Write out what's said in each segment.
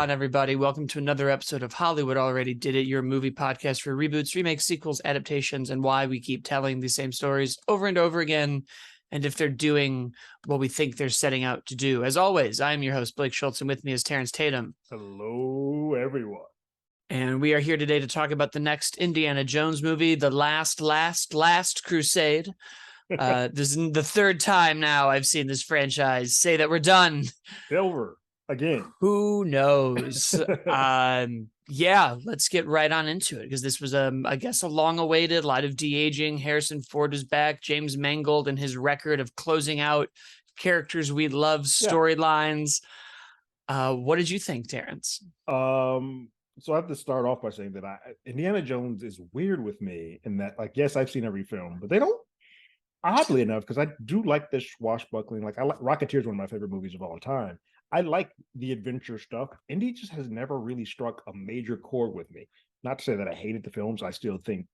on, everybody? Welcome to another episode of Hollywood Already Did It, your movie podcast for reboots, remakes, sequels, adaptations, and why we keep telling the same stories over and over again, and if they're doing what we think they're setting out to do. As always, I'm your host, Blake Schultz, and with me is Terrence Tatum. Hello, everyone. And we are here today to talk about the next Indiana Jones movie, The Last Crusade. This is the third time now I've seen this franchise say that we're done. Silver again. Who knows? Yeah, let's get right on into it, because this was I guess a long-awaited, lot of de-aging. Harrison Ford is back. James Mangold and his record of closing out characters we love, storylines. What did you think, Terrence? So I have to start off by saying that Indiana Jones is weird with me in that, like, yes, I've seen every film, but they don't, oddly enough, because I do like this swashbuckling. Like, Rocketeer is one of my favorite movies of all time. I like the adventure stuff. Indy just has never really struck a major chord with me. Not to say that I hated the films. I still think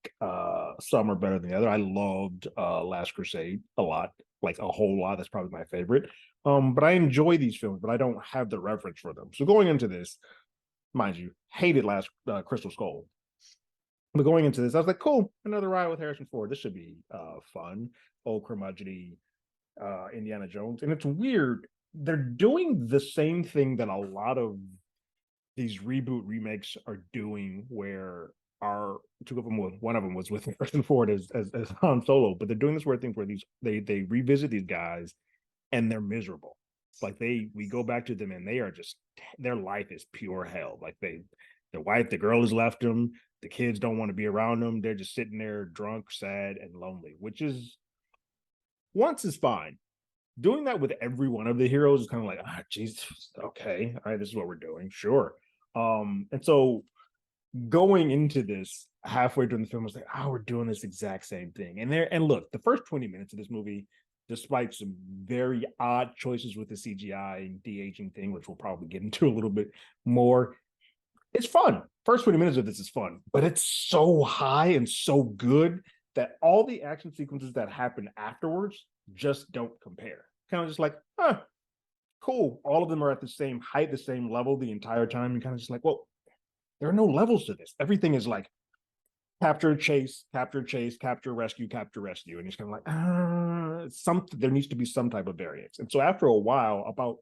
some are better than the other. I loved Last Crusade a lot, like a whole lot. That's probably my favorite. But I enjoy these films, but I don't have the reverence for them. So going into this, mind you, hated last Crystal Skull. But going into this, I was like, cool, another ride with Harrison Ford. This should be fun. Old curmudgeony Indiana Jones. And it's weird. They're doing the same thing that a lot of these reboot remakes are doing, where one of them was with Harrison Ford as Han Solo, but they're doing this weird thing where they revisit these guys and they're miserable. Like we go back to them and they are just, their life is pure hell. Like the girl has left them, the kids don't want to be around them. They're just sitting there drunk, sad, and lonely, which is, once is fine. Doing that with every one of the heroes is kind of like, Jesus, okay, all right, this is what we're doing, sure. And so going into this halfway during the film, I was like, we're doing this exact same thing. And look, the first 20 minutes of this movie, despite some very odd choices with the CGI and de-aging thing, which we'll probably get into a little bit more, it's fun. First 20 minutes of this is fun, but it's so high and so good that all the action sequences that happen afterwards just don't compare. Kind of just like, cool. All of them are at the same height, the same level the entire time. And kind of just like, well, there are no levels to this. Everything is like capture, chase, rescue, capture, rescue. And it's kind of like, there needs to be some type of variance. And so after a while, about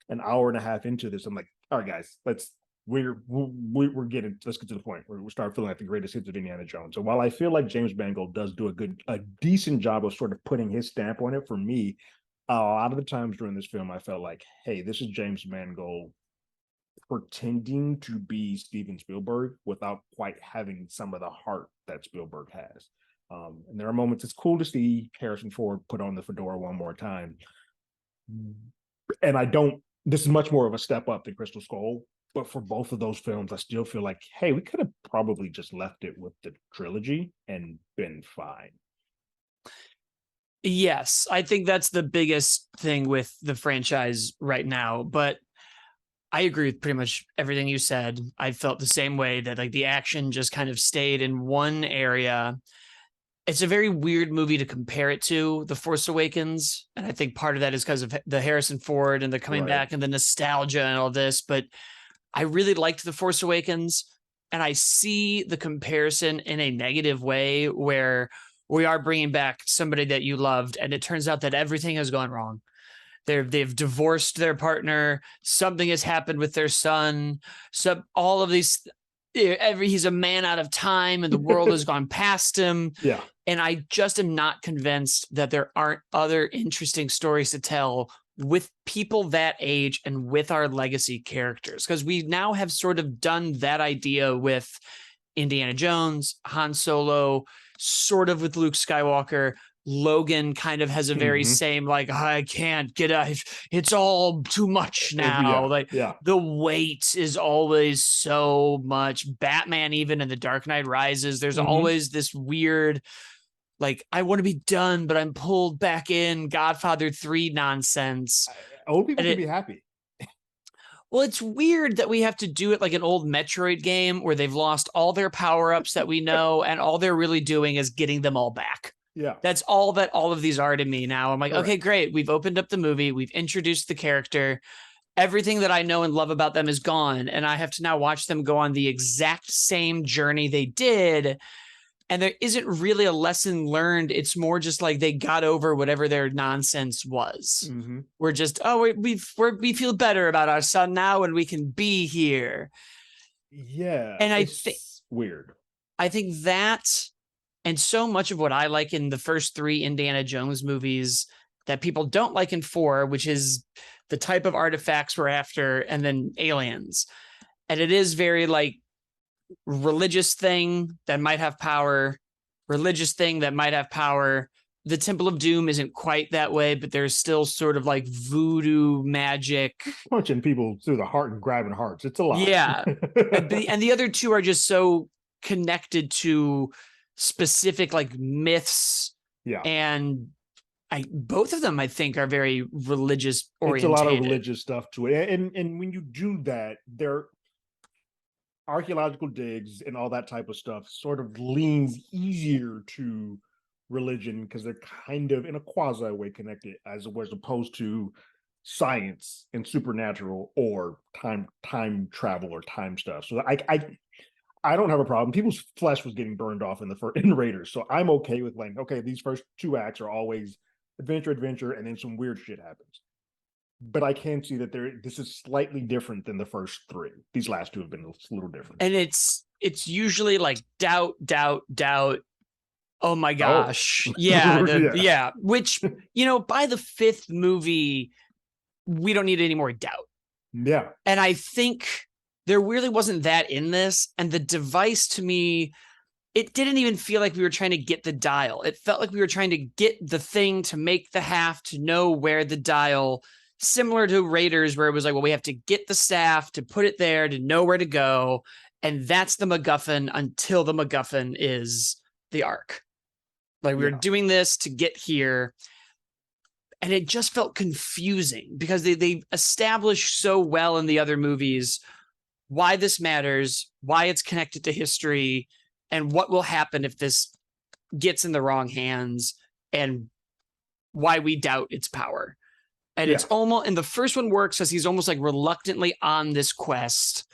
an hour and a half into this, I'm like, all right, guys, let's get to the point where we start feeling like the greatest hits of Indiana Jones. And while I feel like James Mangold does do a decent job of sort of putting his stamp on it, for me, a lot of the times during this film, I felt like, hey, this is James Mangold pretending to be Steven Spielberg without quite having some of the heart that Spielberg has. And there are moments it's cool to see Harrison Ford put on the fedora one more time. And this is much more of a step up than Crystal Skull. But for both of those films, I still feel like, hey, we could have probably just left it with the trilogy and been fine. Yes, I think that's the biggest thing with the franchise right now. But I agree with pretty much everything you said. I felt the same way, that like the action just kind of stayed in one area. It's a very weird movie to compare it to The Force Awakens. And I think part of that is because of the Harrison Ford and the coming back and the nostalgia and all this. But I really liked The Force Awakens, and I see the comparison in a negative way, where we are bringing back somebody that you loved, and it turns out that everything has gone wrong. They've divorced their partner. Something has happened with their son. All of these, he's a man out of time, and the world has gone past him. Yeah. And I just am not convinced that there aren't other interesting stories to tell with people that age and with our legacy characters, because we now have sort of done that idea with Indiana Jones, Han Solo, sort of with Luke Skywalker. Logan kind of has a very same, like, I can't get out. It's all too much now. The weight is always so much. Batman, even in The Dark Knight Rises, there's always this weird, like, I want to be done, but I'm pulled back in. Godfather 3 nonsense. Old people can be happy. Well, it's weird that we have to do it like an old Metroid game where they've lost all their power-ups that we know, and all they're really doing is getting them all back. Yeah. That's all that all of these are to me now. I'm like, okay, great. We've opened up the movie. We've introduced the character. everything that I know and love about them is gone. And I have to now watch them go on the exact same journey they did. And there isn't really a lesson learned. It's more just like they got over whatever their nonsense was. Mm-hmm. We're just, oh, we feel better about our son now and we can be here. Yeah, And it's weird. I think that, and so much of what I like in the first three Indiana Jones movies that people don't like in four, which is the type of artifacts we're after, and then aliens. And it is very like religious thing that might have power, religious thing that might have power. The Temple of Doom isn't quite that way, but there's still sort of like voodoo magic. Punching people through the heart and grabbing hearts. It's a lot. Yeah. and the other two are just so connected to specific like myths. Yeah. And both of them, I think, are very religious oriented. It's a lot of religious stuff to it. And when you do that, they're archaeological digs and all that type of stuff sort of leans easier to religion because they're kind of in a quasi way connected as opposed to science and supernatural or time travel or time stuff. So I don't have a problem. People's flesh was getting burned off in Raiders, so I'm okay with like, okay, these first two acts are always adventure, and then some weird shit happens. But I can see that this is slightly different than the first three. These last two have been a little different. And it's usually like doubt. Oh my gosh. Oh. Yeah. Which, by the fifth movie, we don't need any more doubt. Yeah. And I think there really wasn't that in this. And the device to me, it didn't even feel like we were trying to get the dial. It felt like we were trying to get the thing to make the half to know where the dial, similar to Raiders, where it was like, well, we have to get the staff to put it there to know where to go. And that's the MacGuffin until the MacGuffin is the arc. Like we were doing this to get here. And it just felt confusing because they established so well in the other movies why this matters, why it's connected to history, and what will happen if this gets in the wrong hands, and why we doubt its power. And it's almost, and the first one works as he's almost like reluctantly on this quest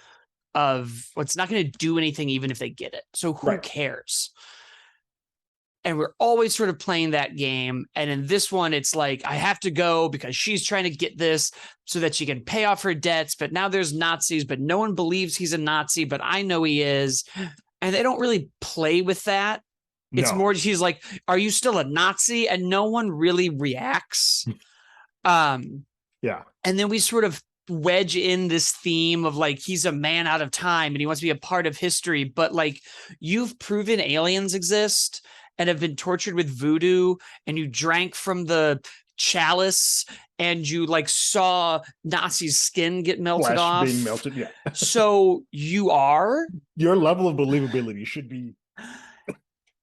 of what's not going to do anything even if they get it. So who cares? And we're always sort of playing that game. And in this one, it's like, I have to go because she's trying to get this so that she can pay off her debts. But now there's Nazis, but no one believes he's a Nazi, but I know he is. And they don't really play with that. It's more, she's like, are you still a Nazi? And no one really reacts. And then we sort of wedge in this theme of like, he's a man out of time and he wants to be a part of history. But like, you've proven aliens exist and have been tortured with voodoo, and you drank from the chalice, and you like saw Nazi's skin get melted off. Being melted, So your level of believability should be,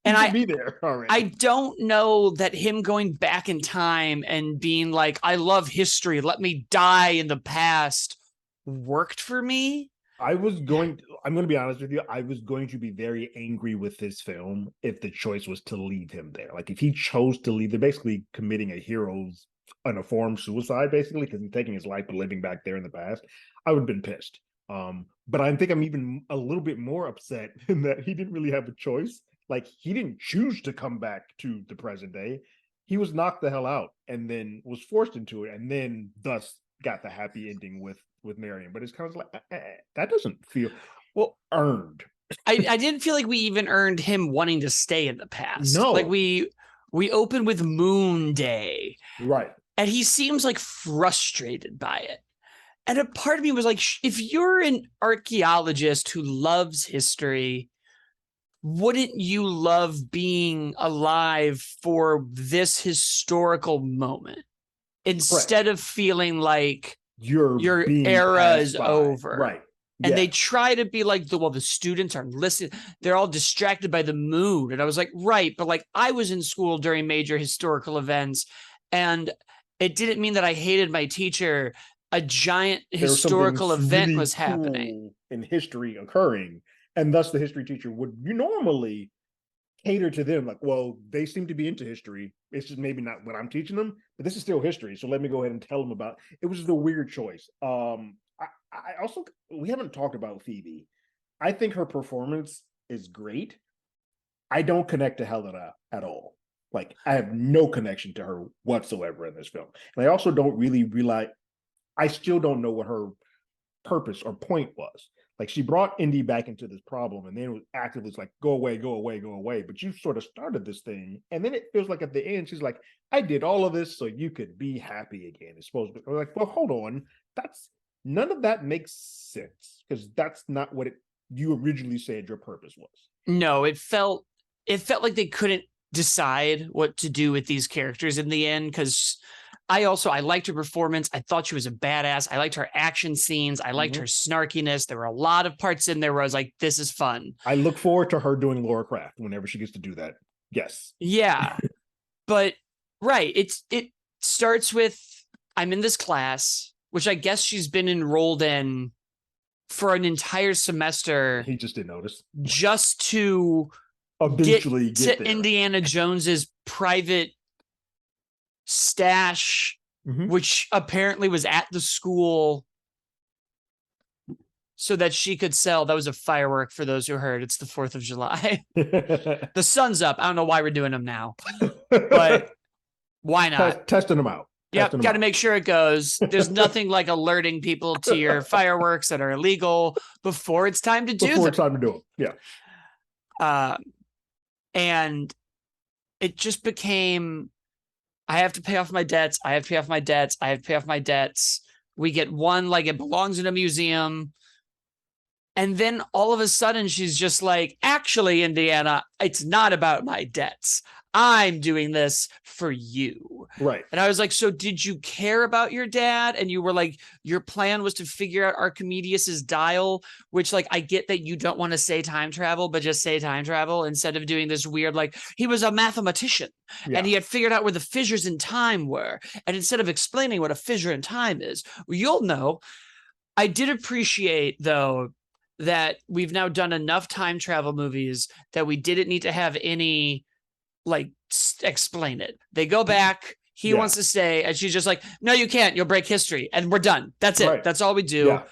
and I be there already. I don't know that him going back in time and being like, I love history, let me die in the past, worked for me. I'm going to be honest with you. I was going to be very angry with this film if the choice was to leave him there. Like if he chose to leave, they're basically committing a hero's uniformed suicide, basically, because he's taking his life but living back there in the past. I would have been pissed. But I think I'm even a little bit more upset in that he didn't really have a choice. Like he didn't choose to come back to the present day. He was knocked the hell out and then was forced into it, and then thus got the happy ending with Marion. But it's kind of like that doesn't feel earned. I didn't feel like we even earned him wanting to stay in the past. No, like we open with Moon Day, right? And he seems like frustrated by it. And a part of me was like, if you're an archaeologist who loves history, wouldn't you love being alive for this historical moment instead of feeling like your era is over? Right. And they try to be like, the students aren't listening. They're all distracted by the moon. And I was like, right. But like I was in school during major historical events, and it didn't mean that I hated my teacher. A giant historical event really was happening in history occurring. And thus the history teacher would normally cater to them. Like, well, they seem to be into history. It's just maybe not what I'm teaching them, but this is still history. So let me go ahead and tell them about it. It was just a weird choice. I also, we haven't talked about Phoebe. I think her performance is great. I don't connect to Helena at all. Like, I have no connection to her whatsoever in this film. And I also don't really realize, I still don't know what her purpose or point was. Like, she brought Indy back into this problem and then it was actively like, go away, go away, go away. But you sort of started this thing. And then it feels like at the end, she's like, I did all of this so you could be happy again. It's supposed to be like, well, hold on. That's none of that makes sense because that's not what you originally said your purpose was. No, it felt like they couldn't decide what to do with these characters in the end, because I liked her performance. I thought she was a badass. I liked her action scenes. I liked her snarkiness. There were a lot of parts in there where I was like, this is fun. I look forward to her doing Laura Craft whenever she gets to do that. Yes. Yeah. But right. It starts with, I'm in this class, which I guess she's been enrolled in for an entire semester. He just didn't notice. Just to eventually get to there. Indiana Jones's private stash, which apparently was at the school so that she could sell. That was a firework for those who heard. It's the 4th of July. The sun's up. I don't know why we're doing them now, but why not? Testing them out. Yep, got to make sure it goes. There's nothing like alerting people to your fireworks that are illegal before it's time to do them. Before it's time to do them, yeah. And it just became, I have to pay off my debts. I have to pay off my debts. I have to pay off my debts. We get one, like it belongs in a museum. And then all of a sudden she's just like, actually, Indiana, it's not about my debts. I'm doing this for you. Right. And I was like, so did you care about your dad? And you were like, your plan was to figure out Archimedes' dial, which, like, I get that you don't want to say time travel, but just say time travel instead of doing this weird, like, he was a mathematician and he had figured out where the fissures in time were. And instead of explaining what a fissure in time is, you'll know. I did appreciate, though, that we've now done enough time travel movies that we didn't need to have any, like, explain it. They go back. He wants to stay. And she's just like, no, you can't. You'll break history. And we're done. That's it. Right. That's all we do. Yeah.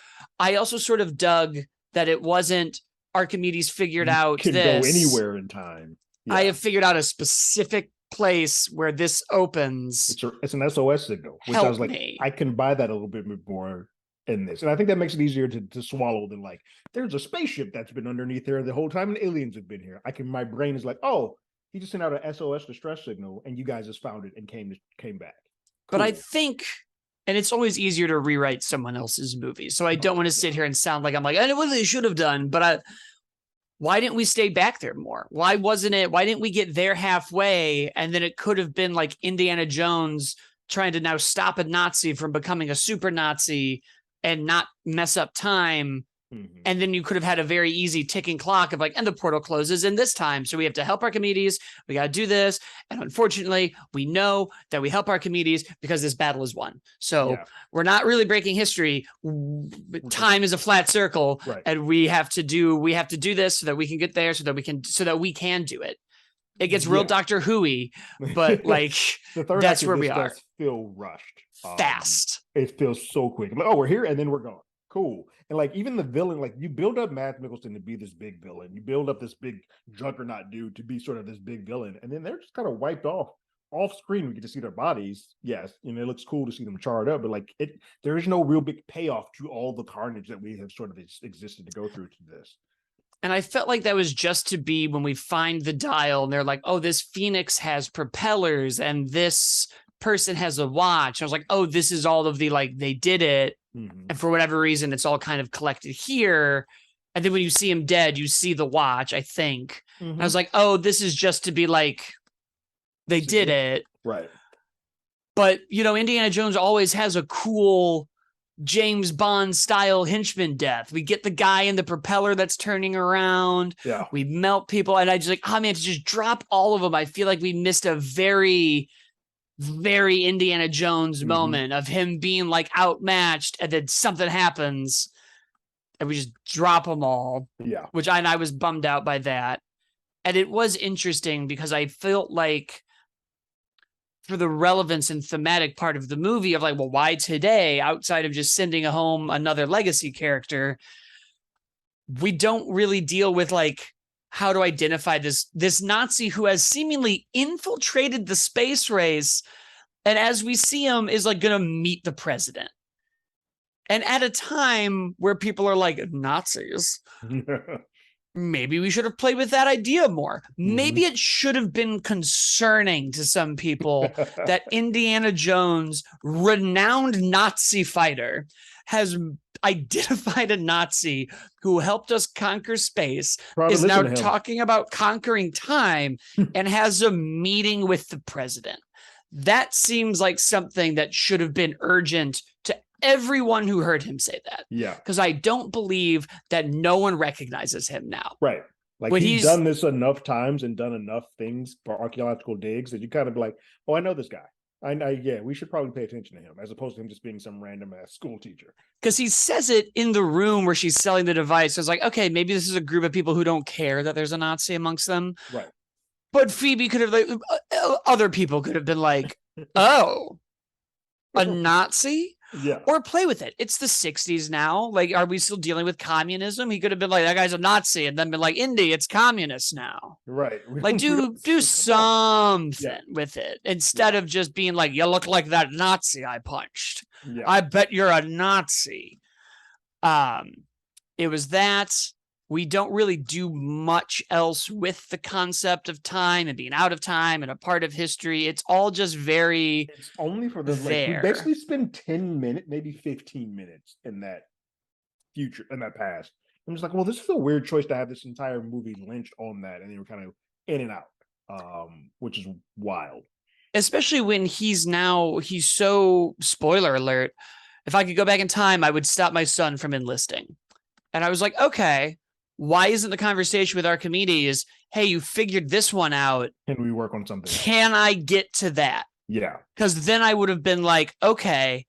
I also sort of dug that it wasn't Archimedes figured out can this. Go anywhere in time. Yeah. I have figured out a specific place where this opens. It's an SOS signal, which I was like, I can buy that a little bit more in this. And I think that makes it easier to swallow than, like, there's a spaceship that's been underneath there the whole time and aliens have been here. My brain is like, oh, he just sent out an SOS distress signal and you guys just found it and came back. Cool. But I think, and it's always easier to rewrite someone else's movie. So I don't want to sit here and sound like I'm like, I know what they should have done, but why didn't we stay back there more? Why didn't we get there halfway? And then it could have been like Indiana Jones trying to now stop a Nazi from becoming a super Nazi and not mess up time. And then you could have had a very easy ticking clock of like, and the portal closes in this time. So we have to help Archimedes. We got to do this. And unfortunately, we know that we help Archimedes because this battle is won. So we're not really breaking history. Time is a flat circle. Right. And we have to do this so that we can get there, so that we can do it. It gets real Doctor Who-y, but like that's where we are. Feel rushed. Fast. It feels so quick. Like, oh, we're here and then we're gone. Cool. And like even the villain, like you build up Mads Mikkelsen to be this big villain. You build up this big juggernaut dude to be sort of this big villain. And then they're just kind of wiped off screen. We get to see their bodies. Yes. And it looks cool to see them charred up, but like there is no real big payoff to all the carnage that we have sort of existed to go through to this. And I felt like that was just to be when we find the dial and they're like, oh, this Phoenix has propellers and this person has a watch. I was like, oh, this is all of the, like, they did it. And for whatever reason, it's all kind of collected here. And then when you see him dead, you see the watch, I think. I was like, oh, this is just to be like, they did it. Right. But, you know, Indiana Jones always has a cool James Bond style henchman death. We get the guy in the propeller that's turning around. Yeah. We melt people. And I just like, oh man, to just drop all of them. I feel like we missed a very, very Indiana Jones moment of him being like outmatched and then something happens and we just drop them all. Yeah. Which I was bummed out by that. And it was interesting because I felt like for the relevance and thematic part of the movie of like, well, why today, outside of just sending home another legacy character, we don't really deal with like how to identify this Nazi who has seemingly infiltrated the space race, and as we see him is like going to meet the president. And at a time where people are like, Nazis, maybe we should have played with that idea more. Maybe it should have been concerning to some people that Indiana Jones, renowned Nazi fighter, has identified a Nazi who helped us conquer space, Probably is now listen to him. talking about conquering time, and has a meeting with the president. That seems like something that should have been urgent to everyone who heard him say that. Yeah. Because I don't believe that no one recognizes him now. Right. Like But he's done this enough times and done enough things for archaeological digs that you kind of be like, oh, I know this guy. Yeah, we should probably pay attention to him as opposed to him just being some random ass school teacher. Because he says it in the room where she's selling the device. So it's like, okay, maybe this is a group of people who don't care that there's a Nazi amongst them. Right. But Phoebe could have, like, other people could have been like, oh, a Nazi? Yeah. Or play with it. It's the 60s now. Like, are we still dealing with communism? He could have been like, that guy's a Nazi, and then been like, Indy, it's communist now. Right. Like, do something with it instead of just being like, you look like that Nazi I punched. Yeah. I bet you're a Nazi. It was that. We don't really do much else with the concept of time and being out of time and a part of history. It's all just very. It's only for the like, we basically spend 10 minutes, maybe 15 minutes in that future, in that past. I'm just like, well, this is a weird choice to have this entire movie lynched on that, and they were kind of in and out, which is wild. Especially when he's so, spoiler alert, if I could go back in time, I would stop my son from enlisting. And I was like, okay, why isn't the conversation with Archimedes, hey, you figured this one out. Can we work on something? Can I get to that? Yeah. Because then I would have been like, okay,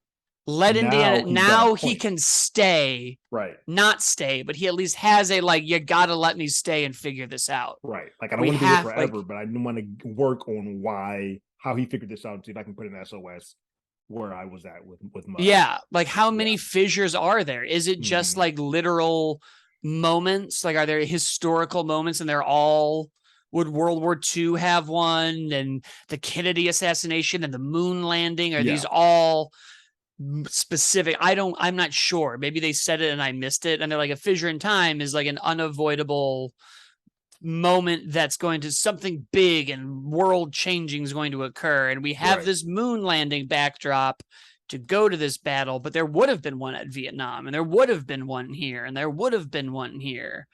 let Indiana, now he can stay. Right. Not stay, but he at least has a, like, you got to let me stay and figure this out. Right. Like, I don't want to be here forever, but I want to work on how he figured this out and see if I can put an SOS where I was at with Mud. Yeah. Like, how many fissures are there? Is it just like literal moments? Like, are there historical moments and they're all, would World War II have one, and the Kennedy assassination and the moon landing? Are these all specific? I'm not sure. Maybe they said it and I missed it. And they're like, a fissure in time is like an unavoidable moment that's going to, something big and world changing is going to occur. And we have this moon landing backdrop to go to this battle, but there would have been one at Vietnam, and there would have been one here, and there would have been one here.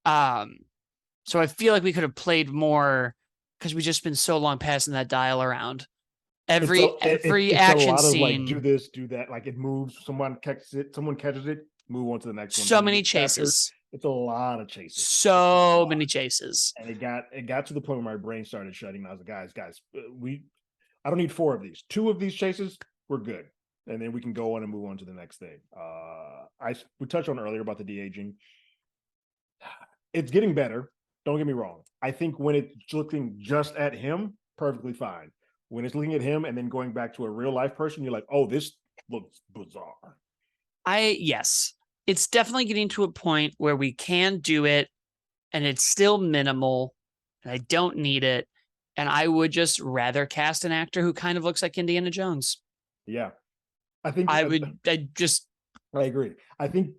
So I feel like we could have played more, because we just been so long passing that dial around. Every action a lot scene, of like, do this, do that. Like, it moves, someone catches it, move on to the next one. So many chases. It's a lot of chases. So many chases. And it got to the point where my brain started shutting. I was like, guys, I don't need 4 of these. 2 of these chases, we're good. And then we can go on and move on to the next thing. We touched on earlier about the de-aging. It's getting better. Don't get me wrong. I think when it's looking just at him, perfectly fine. When it's looking at him and then going back to a real life person, you're like, oh, this looks bizarre. Yes, it's definitely getting to a point where we can do it and it's still minimal and I don't need it. And I would just rather cast an actor who kind of looks like Indiana Jones. Yeah. I think I agree. I think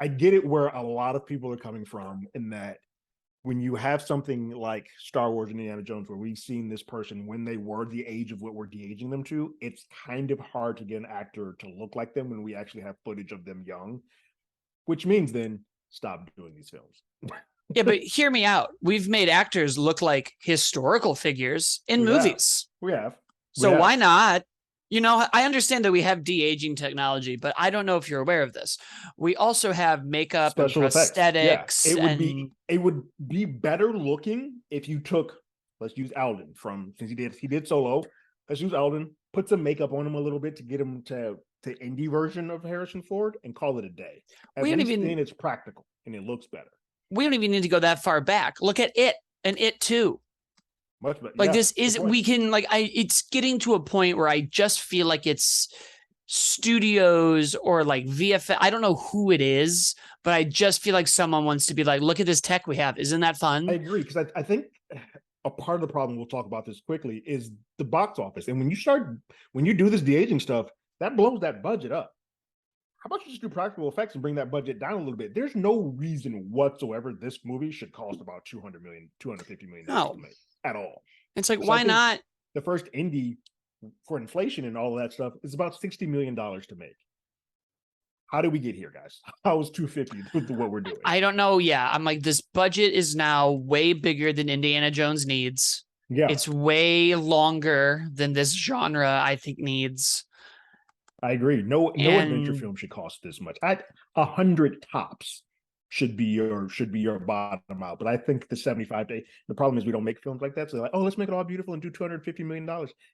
I get it where a lot of people are coming from, in that when you have something like Star Wars and Indiana Jones, where we've seen this person when they were the age of what we're de-aging them to, it's kind of hard to get an actor to look like them when we actually have footage of them young, which means then stop doing these films. Yeah, but hear me out. We've made actors look like historical figures in movies. We have. So why not? You know, I understand that we have de-aging technology, but I don't know if you're aware of this. We also have makeup, special and prosthetics. Yeah. It would be better looking if you took, let's use Alden since he did Solo. Let's use Alden, put some makeup on him a little bit to get him to indie version of Harrison Ford, and call it a day. It's practical and it looks better. We don't even need to go that far back. Look at it and It too. Much better. Like Yeah, this good is point. we can like I it's getting to a point where I just feel like it's studios or like VFX. I don't know who it is, but I just feel like someone wants to be like, look at this tech we have. Isn't that I fun? agree because I think a part of the problem, we'll talk about this quickly, is the box office. And when you do this de aging stuff, that blows that budget up. How about you just do practical effects and bring that budget down a little bit? There's no reason whatsoever this movie should cost about 250 million dollars to No. make at all. It's like, Because I why think not? the first indie for inflation and all of that stuff is about $60 million to make. How did we get here, guys? How is 250 what we're doing? I don't know. Yeah. I'm like, this budget is now way bigger than Indiana Jones needs. Yeah, It's way longer than this genre, I think, needs. I agree. No adventure And film should cost this much. At 100 tops should be your bottom out. But I think the 75 day. The problem is we don't make films like that. So like, oh, let's make it all beautiful and do $250 million,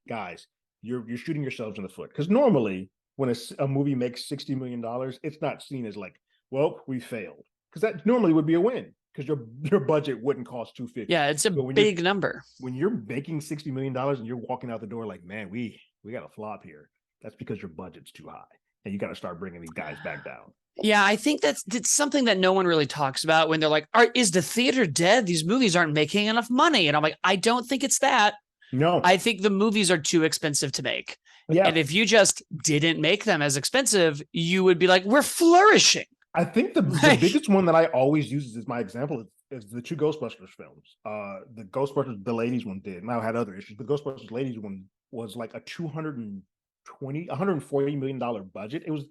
guys. You're shooting yourselves in the foot because normally when a movie makes $60 million, it's not seen as like, well, we failed, because that normally would be a win because your budget wouldn't cost 250. yeah, it's a But big number. when you're making $60 million and you're walking out the door like, man, we got a flop here. That's because your budget's too high, and you got to start bringing these guys back down. Yeah, I think that's something that no one really talks about when they're like, is the theater dead? These movies aren't making enough money. And I'm like, I don't think it's that. No, I think the movies are too expensive to make. yeah, And if you just didn't make them as expensive, you would be like, we're flourishing. I think the biggest one that I always use as my example is the two Ghostbusters films. The Ghostbusters, the ladies one did. Now had other issues. The Ghostbusters ladies one was like a 140 million dollar budget. It was,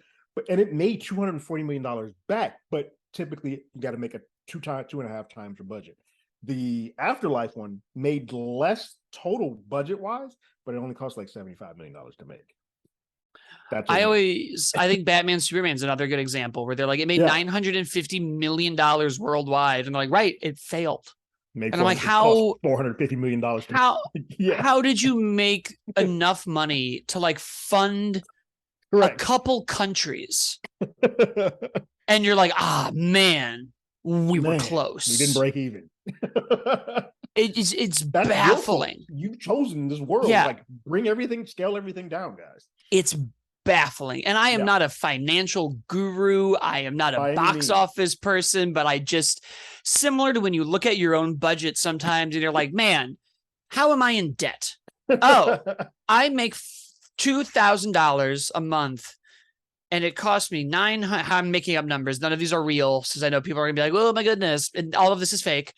and it made $240 million back. But typically, you got to make it 2.5 times your budget. The Afterlife one made less total budget wise, but it only cost like $75 million to make. I think Batman Superman's another good example where they're like, it made $950 million worldwide. And they're like, right, it failed. And I'm like, how $450 million? How did you make enough money to like fund a couple countries? And you're like, man, we were close. We didn't break even. It's baffling. You've chosen this world. Yeah. Like, scale everything down, guys. It's baffling. And I am not a financial guru. I am not a box office person, but I just, similar to when you look at your own budget sometimes and you're like, man, how am I in debt? Oh, I make $2,000 a month and it cost me $900. I'm making up numbers. None of these are real, since I know people are going to be like, oh my goodness, and all of this is fake.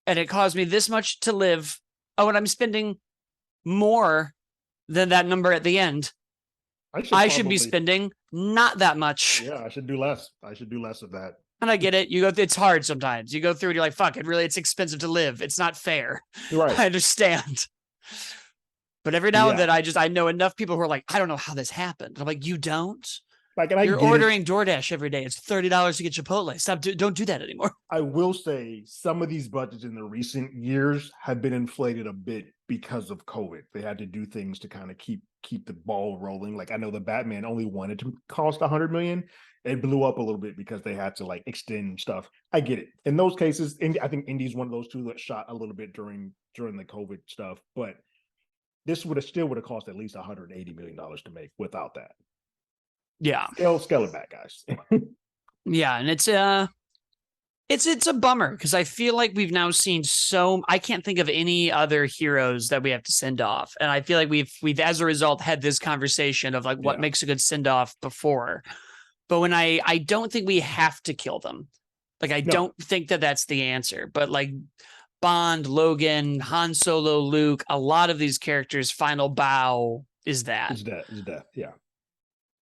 And it cost me this much to live. Oh, and I'm spending more than that number at the end. I should be spending not that much. Yeah, I should do less. I should do less of that. And I get it. It's hard sometimes. You go through and you're like, fuck, it's expensive to live. It's not fair. Right. I understand. But every now and then I know enough people who are like, I don't know how this happened. I'm like, you don't? Like, and you're ordering DoorDash every day. It's $30 to get Chipotle. Don't do that anymore. I will say some of these budgets in the recent years have been inflated a bit because of COVID. They had to do things to kind of keep the ball rolling. Like, I know the Batman only wanted to cost $100 million. It blew up a little bit because they had to like extend stuff. I get it. In those cases, I think Indy's one of those two that shot a little bit during the COVID stuff, but this would have cost at least $180 million to make without that. Yeah. Scale it back, guys. Yeah, and it's a bummer because I feel like we've now seen I can't think of any other heroes that we have to send off. And I feel like we've as a result had this conversation of like what makes a good send off before. But when I don't think we have to kill them. Like, I don't think that that's the answer, but like Bond, Logan, Han Solo, Luke, a lot of these characters' final bow is that. Is death. Yeah.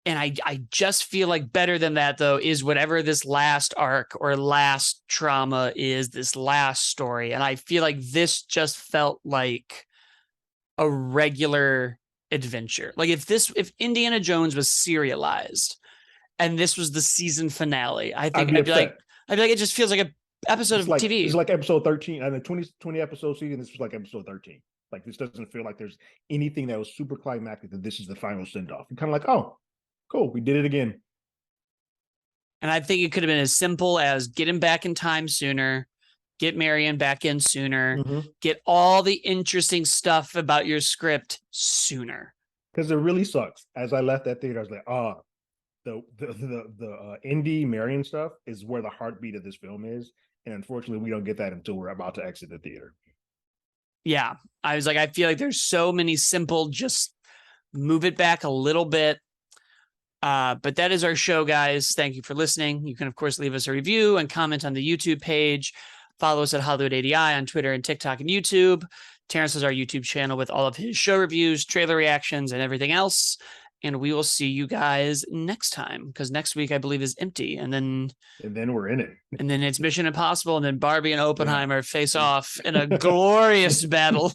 And I just feel like better than that, though, is whatever this last arc or last trauma is, this last story. And I feel like this just felt like a regular adventure. Like if Indiana Jones was serialized and this was the season finale, I think I'd be like, it just feels like an episode of TV. It's like episode 13 and the 20 episode season. This was like episode 13. Like, this doesn't feel like there's anything that was super climactic that this is the final send off. You're kind of like, oh, cool, we did it again. And I think it could have been as simple as get him back in time sooner, Get Marion back in sooner. Mhm. Get all the interesting stuff about your script sooner. Because it really sucks. As I left that theater, I was like, indie Marion stuff is where the heartbeat of this film is, and unfortunately, we don't get that until we're about to exit the theater. Yeah, I was like, I feel like there's so many simple, just move it back a little bit. But that is our show, guys. Thank you for listening. You can, of course, leave us a review and comment on the YouTube page. Follow us at Hollywood ADI on Twitter and TikTok and YouTube. Terrence has our YouTube channel with all of his show reviews, trailer reactions, and everything else. And we will see you guys next time, because next week I believe is empty, and then we're in it. And then it's Mission Impossible, and then Barbie and Oppenheimer face Yeah. off in a glorious battle.